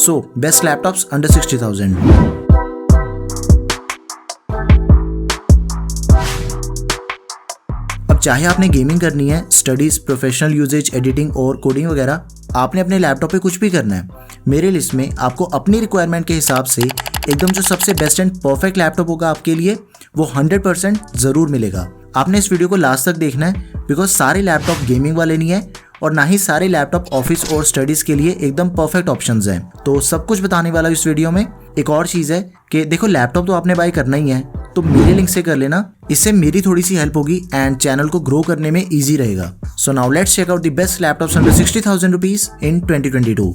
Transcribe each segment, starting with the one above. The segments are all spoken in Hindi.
So best laptops under 60,000। अब चाहे आपने गेमिंग करनी है, स्टडीज, प्रोफेशनल यूजेज, एडिटिंग और कोडिंग वगैरह, आपने अपने लैपटॉप पे कुछ भी करना है, मेरे लिस्ट में आपको अपनी रिक्वायरमेंट के हिसाब से एकदम जो सबसे बेस्ट एंड परफेक्ट लैपटॉप होगा आपके लिए, वो 100% ज़रूर मिलेगा। आपने इस वीडियो को लास्ट तक देखना है, बिकॉज सारे लैपटॉप गेमिंग वाले नहीं है और ना ही सारे लैपटॉप ऑफिस और स्टडीज़ के लिए एकदम परफेक्ट ऑप्शंस हैं। तो सब कुछ बताने वाला इस वीडियो में। एक और चीज़ है कि देखो, लैपटॉप तो आपने बाय करना ही है, तो मेरे लिंक से कर लेना, इससे मेरी थोड़ी सी हेल्प होगी एंड चैनल को ग्रो करने में ईजी रहेगा। So now let's check out the best laptops under 60,000 rupees in 2022।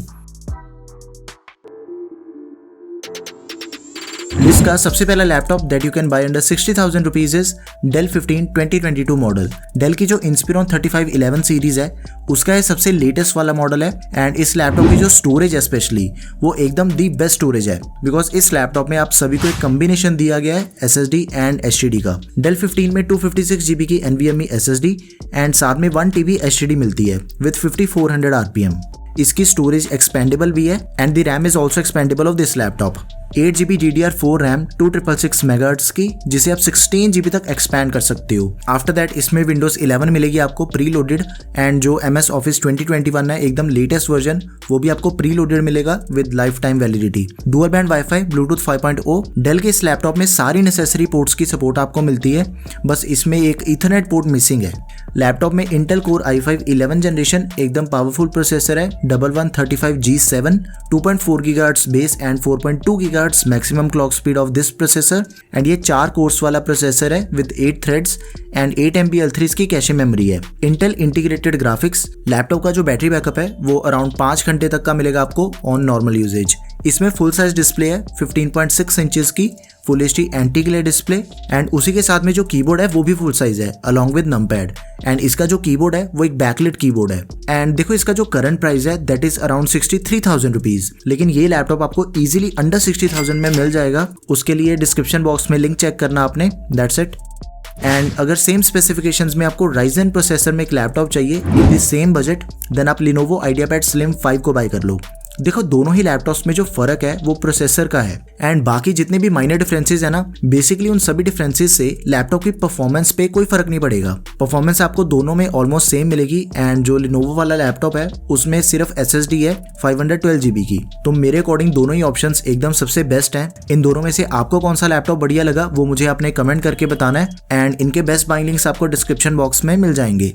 List का सबसे पहला laptop that you can buy under 60,000 rupees is Dell 15 2022 model. Dell की जो इंस्पिरॉन 3511 सीरीज है, उसका ये सबसे लेटेस्ट वाला मॉडल है एंड इस लैपटॉप की जो स्टोरेज है स्पेशली, वो एकदम दी बेस्ट स्टोरेज है, बिकॉज इस लैपटॉप में आप सभी को एक कम्बिनेशन दिया गया है SSD एंड HDD का। डेल 15 में 256 GB की NVMe SSD एंड साथ में 1 TB HDD मिलती है विद 5400 RPM। इसकी स्टोरेज एक्सपेंडेबल भी है and the RAM is also expendable of this laptop. 8 GB DDR4 RAM 2666 MHz की, जिसे आप 16 GB तक एक्सपैंड कर सकते हो। आफ्टर दैट इसमें Windows 11 मिलेगी आपको प्री लोडेड एंड जो MS Office 2021 है एकदम लेटेस्ट वर्जन, वो भी आपको प्री लोडेड मिलेगा with lifetime validity. Dual band wifi, Bluetooth 5.0। Dell के इस लैपटॉप में सारी नेसेसरी पोर्ट्स की सपोर्ट आपको मिलती है, बस इसमें एक ईथरनेट पोर्ट मिसिंग है। लैपटॉप में इंटेल कोर i5 11 जनरेशन एकदम पावरफुल प्रोसेसर है, 1135G7, 2.4 GHz base and 4.2 GHz maximum clock speed of this processor and ये 4 कोर्स वाला प्रोसेसर है with 8 threads and 8 MB L3 की कैशे मेमोरी है। Intel integrated graphics. लैपटॉप का जो बैटरी बैकअप है वो अराउंड 5 घंटे तक का मिलेगा आपको ऑन नॉर्मल यूजेज। इसमें फुल साइज डिस्प्ले है 15.6 इंचेस की, full HD anti glare display and उसी के साथ में जो कीबोर्ड है वो भी फुल साइज है अलॉन्ग विद नमपैड एंड इसका जो कीबोर्ड है वो एक बैकलिट कीबोर्ड है। एंड देखो, इसका जो करंट प्राइस है दैट इज अराउंड 63,000 रुपीज, लेकिन ये लैपटॉप आपको इजीली अंडर 60,000 में मिल जाएगा। उसके लिए डिस्क्रिप्शन बॉक्स में लिंक चेक करना आपने, दैट्स इट। एंड अगर सेम स्पेसिफिकेशंस में आपको राइजन प्रोसेसर में एक लैपटॉप चाहिए in the same budget, then आप Lenovo IdeaPad Slim 5 को बाय कर लो। देखो, दोनों ही लैपटॉप्स में जो फर्क है वो प्रोसेसर का है एंड बाकी जितने भी माइनर डिफरेंसेस है ना, बेसिकली उन सभी डिफरेंसेस से लैपटॉप की परफॉर्मेंस पे कोई फर्क नहीं पड़ेगा। परफॉर्मेंस आपको दोनों में ऑलमोस्ट सेम मिलेगी एंड जो Lenovo वाला लैपटॉप है उसमें सिर्फ SSD है 512 GB की। तो मेरे अकॉर्डिंग दोनों ही ऑप्शंस एकदम सबसे बेस्ट हैं। इन दोनों में से आपको कौन सा लैपटॉप बढ़िया लगा वो मुझे आपने कमेंट करके बताना है एंड इनके बेस्ट बाइंग लिंक्स आपको डिस्क्रिप्शन बॉक्स में मिल जाएंगे।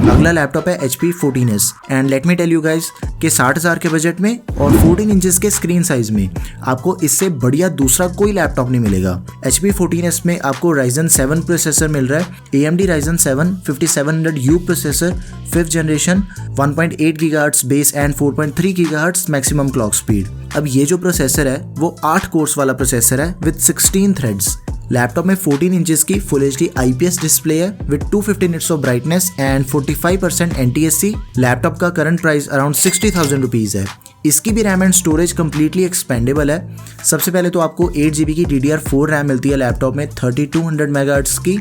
अगला लैपटॉप है HP 14s and let me tell you guys कि 60,000 के बजट में और 14 इंचेस के स्क्रीन साइज में आपको इससे बढ़िया दूसरा कोई लैपटॉप नहीं मिलेगा। HP 14s में आपको Ryzen 7 प्रोसेसर मिल रहा है, AMD Ryzen 7 5700U processor 5th generation, 1.8 GHz base and 4.3 GHz maximum clock speed. अब ये जो प्रोसेसर है वो 8 कोर्स वाला प्रोसेसर है विद 16 थ्रेड्स। लैपटॉप में 14 इंचेस की फुल HD IPS डिस्प्ले है with 250 nits of brightness and 45% NTSC। Laptop का करंट प्राइस अराउंड 60,000 रुपीज है। इसकी भी RAM and storage completely expandable है। सबसे पहले तो आपको 8 GB की DDR4 रैम मिलती है लैपटॉप में 3200 MHz की,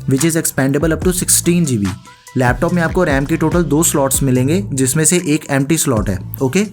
which is expandable up to 16 GB। Laptop में आपको रैम के टोटल 2 स्लॉट्स मिलेंगे, जिसमें से एक एम्प्टी स्लॉट है, ओके।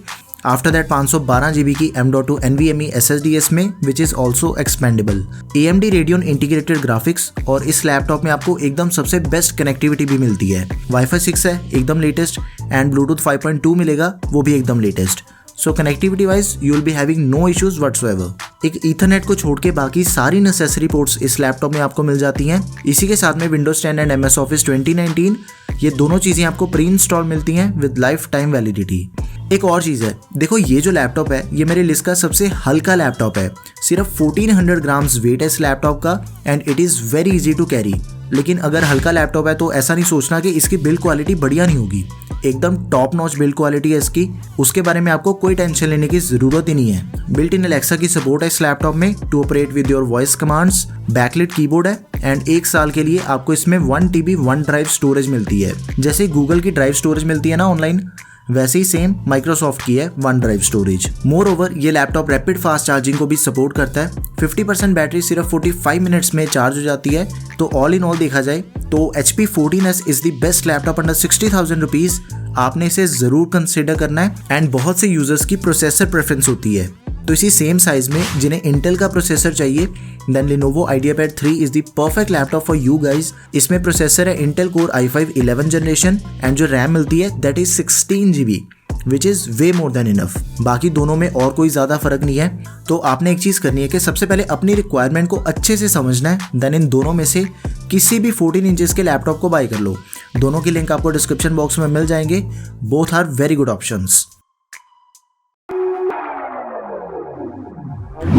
आफ्टर दैट 512 GB की M.2 NVMe SSD इसमें, which is also expendable. AMD Radeon integrated graphics और इस लैपटॉप में आपको एकदम सबसे बेस्ट कनेक्टिविटी भी मिलती है। Wi-Fi 6 है एकदम लेटेस्ट एंड Bluetooth 5.2 मिलेगा, वो भी एकदम latest. So connectivity wise you will be having no issues whatsoever. एक ईथरनेट को छोड़ के बाकी सारी नेसेसरी पोर्ट्स इस लैपटॉप में आपको मिल जाती हैं। इसी के साथ में Windows 10 एंड MS Office 2019, ये दोनों चीज़ें आपको प्री इंस्टॉल मिलती हैं विद लाइफ टाइम वैलिडिटी। एक और चीज़ है, देखो ये जो लैपटॉप है ये मेरे लिस्ट का सबसे हल्का लैपटॉप है, सिर्फ 1400 ग्राम्स वेट है इस लैपटॉप का and it is very easy to carry. लेकिन अगर हल्का लैपटॉप है तो ऐसा नहीं सोचना कि इसकी बिल्ड क्वालिटी बढ़िया नहीं होगी, एकदम टॉप नॉच बिल्ड क्वालिटी है इसकी, उसके बारे में आपको कोई टेंशन लेने की ज़रूरत ही नहीं है। बिल्ट इन Alexa की सपोर्ट है इस लैपटॉप में to operate with your voice commands, backlit keyboard है एंड 1 साल के लिए आपको इसमें 1 TB वन ड्राइव स्टोरेज मिलती है। जैसे गूगल की ड्राइव स्टोरेज मिलती है ना ऑनलाइन, वैसे ही सेम माइक्रोसॉफ्ट की है one drive storage. More over ये लैपटॉप रैपिड फास्ट चार्जिंग को भी सपोर्ट करता है। 50% बैटरी सिर्फ 45 मिनट्स में चार्ज हो जाती है। तो ऑल इन ऑल देखा जाए तो HP 14s is the best laptop under 60,000 rupees. आपने इसे जरूर कंसिडर करना है। एंड बहुत से यूजर्स की प्रोसेसर प्रेफरेंस होती है, तो इसी सेम साइज में जिन्हें इंटेल का प्रोसेसर चाहिए, then Lenovo IdeaPad 3 is the perfect laptop for you guys. इसमें प्रोसेसर है Intel core i5 11 generation and जो रैम मिलती है that is 16 GB which is way more than enough. बाकी दोनों में और कोई ज्यादा फर्क नहीं है। तो आपने एक चीज करनी है कि सबसे पहले अपनी रिक्वायरमेंट को अच्छे से समझना है, देन इन दोनों में से किसी भी 14 इंचेस के लैपटॉप को बाय कर लो। दोनों की लिंक आपको डिस्क्रिप्शन बॉक्स में मिल जाएंगे। Both are very good options.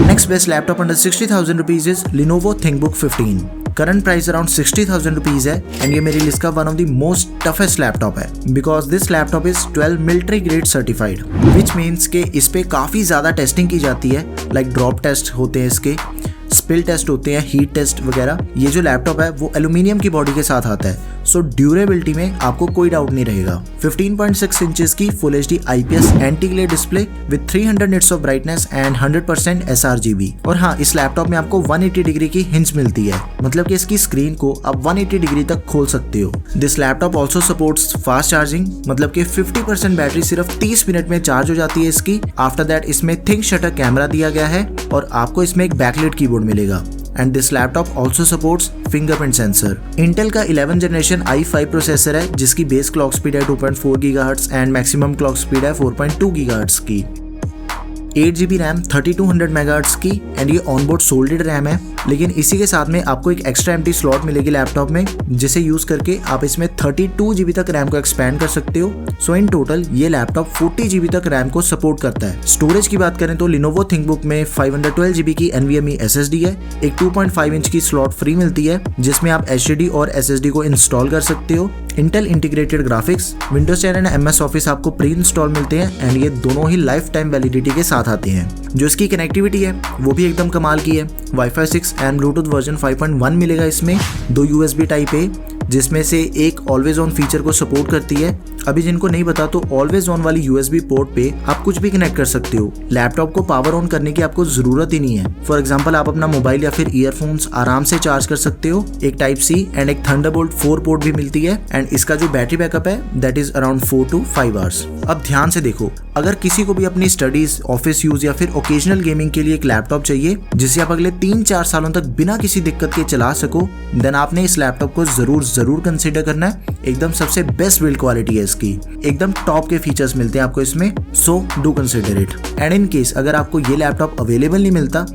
Next best laptop under 60,000 rupees is Lenovo ThinkBook 15. Current price around 60,000 rupees है and ये मेरी लिस्ट का one of the most toughest laptop है because this laptop is 12 military grade certified, which means कि इस पे काफ़ी ज़्यादा टेस्टिंग की जाती है, like drop test होते हैं इसके, स्पिल टेस्ट होते हैं, हीट टेस्ट वगैरह। ये जो लैपटॉप है वो एल्यूमिनियम की बॉडी के साथ आता है, सो ड्यूरेबिलिटी में आपको कोई डाउट नहीं रहेगा। 15.6 इंचेस की full HD IPS anti glare display with 300 nits of brightness and 100% sRGB। और हाँ, इस लैपटॉप में आपको 180 डिग्री की हिंज मिलती है, मतलब कि इसकी स्क्रीन को आप 180 डिग्री तक खोल सकते हो। This laptop also supports fast charging, मतलब कि 50% बैटरी सिर्फ 30 मिनट में चार्ज हो जाती है इसकी। आफ्टर दैट इसमें थिंक शटर कैमरा दिया गया है और आपको इसमें एक बैकलाइट कीबोर्ड मिलेगा। And this laptop also supports fingerprint sensor. Intel का 11 जनरेशन i5 प्रोसेसर है जिसकी बेस क्लॉक स्पीड है 2.4 GHz and maximum clock speed है 4.2 GHz की। 8 GB रैम 3200 MHz की एंड ये ऑनबोर्ड सोल्डेड रैम है। लेकिन इसी के साथ में आपको एक एक्स्ट्रा एम्प्टी स्लॉट मिलेगी लैपटॉप में, जिसे यूज करके आप इसमें 32 GB तक रैम को एक्सपैंड कर सकते हो। सो इन टोटल ये लैपटॉप 40 GB तक रैम को सपोर्ट करता है। स्टोरेज की बात करें तो Lenovo ThinkBook में 512 GB की NVMe SSD है। एक 2.5 इंच की स्लॉट फ्री मिलती है जिसमें आप HDD और SSD को इंस्टॉल कर सकते हो। Intel integrated graphics, Windows 10 and MS Office आपको प्री इंस्टॉल मिलते हैं एंड ये दोनों ही लाइफ टाइम वैलिडिटी के साथ आते हैं। जो इसकी कनेक्टिविटी है वो भी एकदम कमाल की है। Wi-Fi 6 एंड Bluetooth वर्जन 5.1 मिलेगा इसमें। 2 USB टाइप ए, जिसमें से एक ऑलवेज ऑन फीचर को सपोर्ट करती है। अभी जिनको नहीं पता तो ऑलवेज ऑन वाली USB पोर्ट पे आप कुछ भी कनेक्ट कर सकते हो। लैपटॉप को पावर ऑन करने की आपको जरूरत ही नहीं है। फॉर एग्जांपल आप अपना मोबाइल या फिर ईयरफोन्स आराम से चार्ज कर सकते हो। एक Type-C एंड एक Thunderbolt 4 पोर्ट भी मिलती है एंड इसका जो बैटरी बैकअप है that is around 4 to 5 hours. अब ध्यान से देखो, अगर किसी को भी अपनी स्टडीज, ऑफिस यूज या फिर ओकेजनल गेमिंग के लिए एक लैपटॉप चाहिए जिसे आप अगले 3-4 सालों तक बिना किसी दिक्कत के चला सको, देन आपने इस लैपटॉप को जरूर कंसिडर करना है। एकदम सबसे बेस्ट बिल्ड क्वालिटी है इसकी, एकदम टॉप के फीचर्स मिलते हैं आपको इसमें, so do consider it. And in case अगर आपको ये लैपटॉप अवेलेबल नहीं मिलता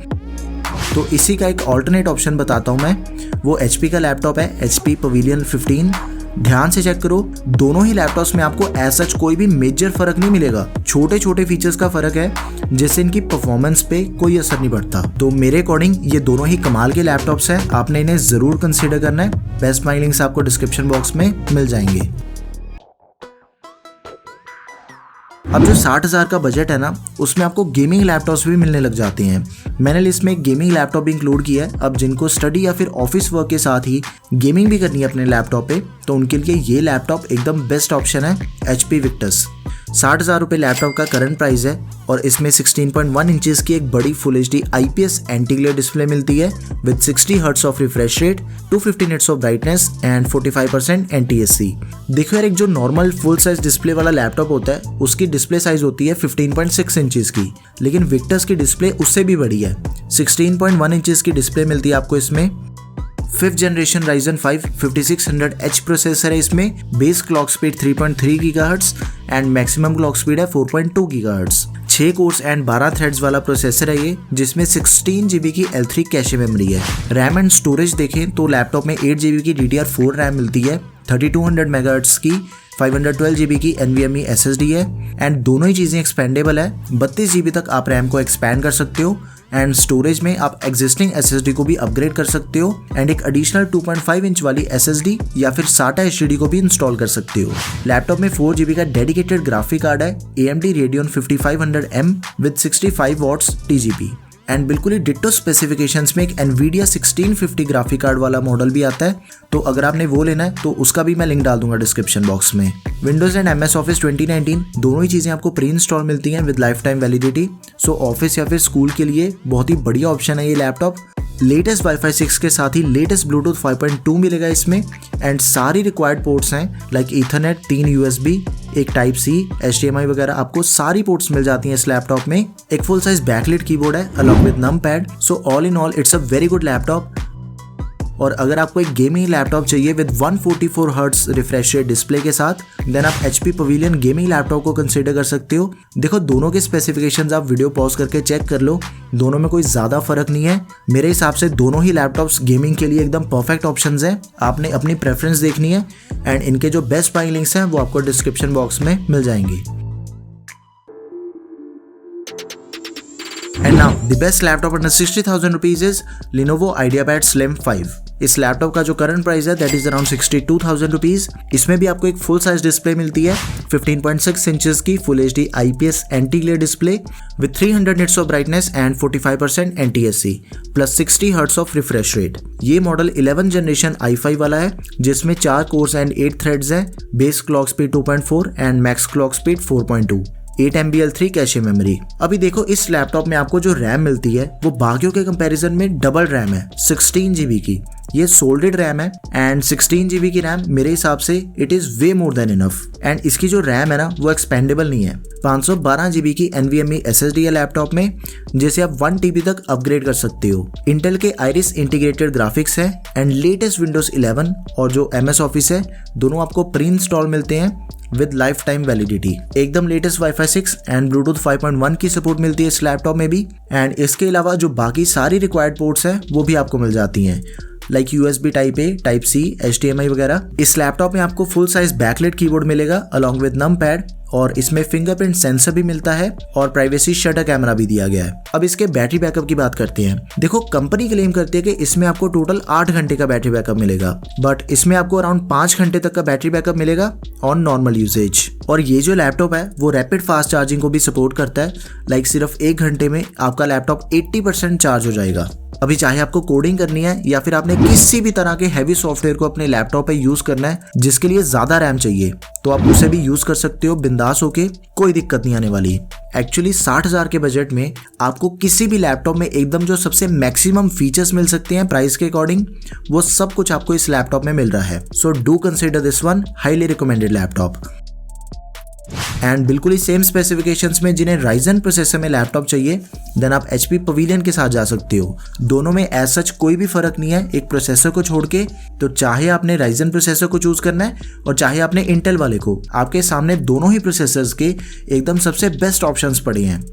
तो इसी का एक ऑल्टरनेट ऑप्शन बताता हूँ मैं। वो HP का लैपटॉप है, HP Pavilion 15। ध्यान से चेक करो, दोनों ही लैपटॉप्स में आपको एज सच कोई भी मेजर फर्क नहीं मिलेगा। छोटे छोटे फीचर्स का फर्क है जिससे इनकी परफॉर्मेंस पे कोई असर नहीं पड़ता। तो मेरे अकॉर्डिंग ये दोनों ही कमाल के लैपटॉप्स हैं, आपने इन्हें जरूर कंसीडर करना है। बेस्ट माई लिंक्स आपको डिस्क्रिप्शन बॉक्स में मिल जाएंगे। अब जो 60,000 का बजट है ना, उसमें आपको गेमिंग लैपटॉप्स भी मिलने लग जाते हैं। मैंने लिस्ट में एक गेमिंग लैपटॉप भी इंक्लूड किया है। अब जिनको स्टडी या फिर ऑफिस वर्क के साथ ही गेमिंग भी करनी है अपने लैपटॉप पे, तो उनके लिए ये लैपटॉप एकदम बेस्ट ऑप्शन है। HP Victus 60,000 रुपये लैपटॉप का करंट प्राइस है और इसमें 16.1 इंचेस की एक बड़ी full HD IPS anti glare display मिलती है with 60 hertz of refresh rate, 250 nits of brightness and 45% NTSC। देखो यार, एक जो नॉर्मल फुल साइज डिस्प्ले वाला लैपटॉप होता है उसकी डिस्प्ले साइज होती है 15.6 इंचेस की, लेकिन विक्टस की डिस्प्ले उससे भी बड़ी है। 16.1 इंचेस की डिस्प्ले मिलती है आपको इसमें। 5th generation Ryzen 5 5600H processor है इसमें। Base clock speed 3.3 GHz and maximum clock speed है 4.2 GHz। 6 कोर्स एंड 12 थ्रेड्स वाला प्रोसेसर है ये, जिसमें 16 GB की L3 कैशे मेमोरी है। रैम एंड स्टोरेज देखें तो लैपटॉप में 8 GB की DDR4 रैम मिलती है, 3200 MHz की 512 GB की NVMe SSD है एंड दोनों ही चीज़ें एक्सपेंडेबल है। 32 GB तक आप रैम को एक्सपैंड कर सकते हो एंड स्टोरेज में आप एग्जिस्टिंग SSD को भी अपग्रेड कर सकते हो एंड एक एडिशनल 2.5 इंच वाली SSD या फिर SATA HDD को भी इंस्टॉल कर सकते हो। लैपटॉप में 4 GB का डेडिकेटेड ग्राफिक कार्ड है, AMD Radeon 5500M with 65 watts TGP and बिल्कुल ही डिट्टो स्पेसिफिकेशंस में एक Nvidia 1650 ग्राफिक कार्ड वाला मॉडल भी आता है, तो अगर आपने वो लेना है तो उसका भी मैं लिंक डाल दूंगा डिस्क्रिप्शन बॉक्स में। विंडोज एंड MS ऑफिस 2019 दोनों ही चीज़ें आपको प्री इंस्टॉल मिलती हैं with lifetime validity. So office या फिर स्कूल के लिए बहुत ही बढ़िया ऑप्शन है ये लैपटॉप। लेटेस्ट वाईफाई 6 के साथ ही लेटेस्ट ब्लूटूथ 5.2 मिलेगा इसमें, एंड सारी रिक्वायर्ड पोर्ट्स हैं लाइक ईथरनेट, 3 USB, एक टाइप C, HDMI वगैरह, आपको सारी पोर्ट्स मिल जाती हैं इस लैपटॉप में। एक फुल साइज बैकलिट कीबोर्ड है along with num pad. So all in all it's a very good laptop. और अगर आपको एक गेमिंग लैपटॉप चाहिए with 144 hertz refresh rate display के साथ, देन आप HP पवेलियन गेमिंग लैपटॉप को कंसीडर कर सकते हो। देखो दोनों के स्पेसिफिकेशंस आप वीडियो पॉज करके चेक कर लो, दोनों में कोई ज़्यादा फर्क नहीं है। मेरे हिसाब से दोनों ही लैपटॉप्स गेमिंग के लिए एकदम परफेक्ट ऑप्शंस हैं। आपने अपनी प्रेफरेंस देखनी है, एंड इनके जो बेस्ट बाइंग लिंक्स हैं वो आपको डिस्क्रिप्शन बॉक्स में मिल जाएंगी। And now the best laptop under 60,000 rupees is Lenovo IdeaPad Slim 5। इस लैपटॉप का जो करंट प्राइस है दैट इज अराउंड 62,000 रुपीज। इसमें भी आपको एक फुल साइज डिस्प्ले मिलती है 15.6 इंचेस की full HD IPS anti glare display with 300 nits of brightness and 45% NTSC plus 60 hertz of refresh rate. ये मॉडल 11 जनरेशन i5 वाला है जिसमें 4 कोर्स एंड 8 थ्रेड्स हैं, base clock speed 2.4 and max clock speed 4.2, 8 MB L3 cache memory. अभी देखो इस लैपटॉप में आपको जो रैम मिलती है वो बाकियों के कंपैरिजन में डबल रैम है, 16 GB की। ये सोल्डेड रैम है एंड 16 GB की रैम मेरे हिसाब से it is way more than enough. And इसकी जो रैम है ना वो एक्सपेंडेबल नहीं है। 512 GB की NVMe SSD है लैपटॉप में जिसे आप 1 TB तक अपग्रेड कर सकते हो। इंटेल के आइरिस इंटीग्रेटेड ग्राफिक्स है एंड लेटेस्ट विंडोज 11 और जो MS ऑफिस है दोनों आपको प्री इंस्टॉल मिलते हैं विद लाइफ टाइम वैलिडिटी। एकदम लेटेस्ट वाईफाई 6 एंड ब्लूटूथ 5.1 की सपोर्ट मिलती है इस लैपटॉप में भी। एंड इसके अलावा जो बाकी सारी रिक्वायर्ड पोर्ट्स हैं वो भी आपको मिल जाती हैं like USB type A, type C, HDMI वगैरह। इस लैपटॉप में आपको फुल साइज बैकलाइट कीबोर्ड मिलेगा अलॉन्ग विद नम पैड, और इसमें फिंगरप्रिंट सेंसर भी मिलता है और प्राइवेसी शटर कैमरा भी दिया गया है। अब इसके बैटरी बैकअप की बात करते हैं। देखो कंपनी क्लेम करती है कि इसमें आपको टोटल 8 घंटे का बैटरी बैकअप मिलेगा, बट इसमें आपको अराउंड 5 घंटे तक का बैटरी बैकअप मिलेगा ऑन नॉर्मल यूजेज। और ये जो लैपटॉप है वो रैपिड फास्ट चार्जिंग को भी सपोर्ट करता है, लाइक सिर्फ 1 घंटे में आपका लैपटॉप 80% चार्ज हो जाएगा। अभी चाहे आपको कोडिंग करनी है या फिर आपने किसी भी तरह के हैवी सॉफ्टवेयर को अपने लैपटॉप पे यूज करना है जिसके लिए ज्यादा रैम चाहिए, तो आप उसे भी यूज कर सकते हो बिंदास होके, कोई दिक्कत नहीं आने वाली। एक्चुअली 60,000 के बजट में आपको किसी भी लैपटॉप में एकदम जो सबसे मैक्सिमम फीचर्स मिल सकते हैं प्राइस के अकॉर्डिंग, वो सब कुछ आपको इस लैपटॉप में मिल रहा है। So do consider this one highly recommended laptop. And बिल्कुल ही सेम स्पेसिफिकेशंस में जिन्हें राइजन प्रोसेसर में लैपटॉप चाहिए, देन आप HP पवेलियन के साथ जा सकते हो। दोनों में एज सच कोई भी फर्क नहीं है एक प्रोसेसर को छोड़ के। तो चाहे आपने राइजन प्रोसेसर को चूज करना है और चाहे आपने इंटेल वाले को, आपके सामने दोनों ही प्रोसेसर्स के एकदम सबसे बेस्ट ऑप्शंस पड़े हैं।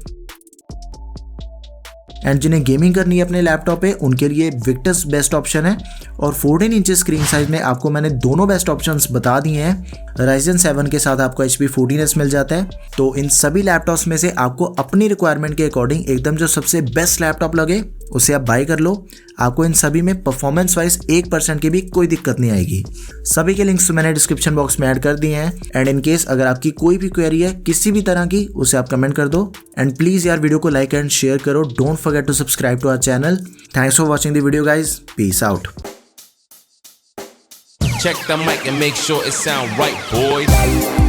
एंड जिन्हें गेमिंग करनी है अपने लैपटॉप पे उनके लिए विक्टस बेस्ट ऑप्शन है। और 14 इंच स्क्रीन साइज में आपको मैंने दोनों बेस्ट ऑप्शंस बता दिए हैं। राइजन 7 के साथ आपको HP 14S मिल जाता है। तो इन सभी लैपटॉप्स में से आपको अपनी रिक्वायरमेंट के अकॉर्डिंग एकदम जो सबसे बेस्ट लैपटॉप लगे उसे आप बाय कर लो। आपको इन सभी में परफॉर्मेंस वाइज 1% की भी कोई दिक्कत नहीं आएगी। सभी के लिंक्स मैंने डिस्क्रिप्शन बॉक्स में ऐड कर दिए हैं। एंड इन केस अगर आपकी कोई भी क्वेरी है किसी भी तरह की, उसे आप कमेंट कर दो। एंड प्लीज यार वीडियो को लाइक एंड शेयर करो। Don't forget to subscribe to our channel. Thanks for watching the video guys. Peace out. Check the mic and make sure it sound right, boys.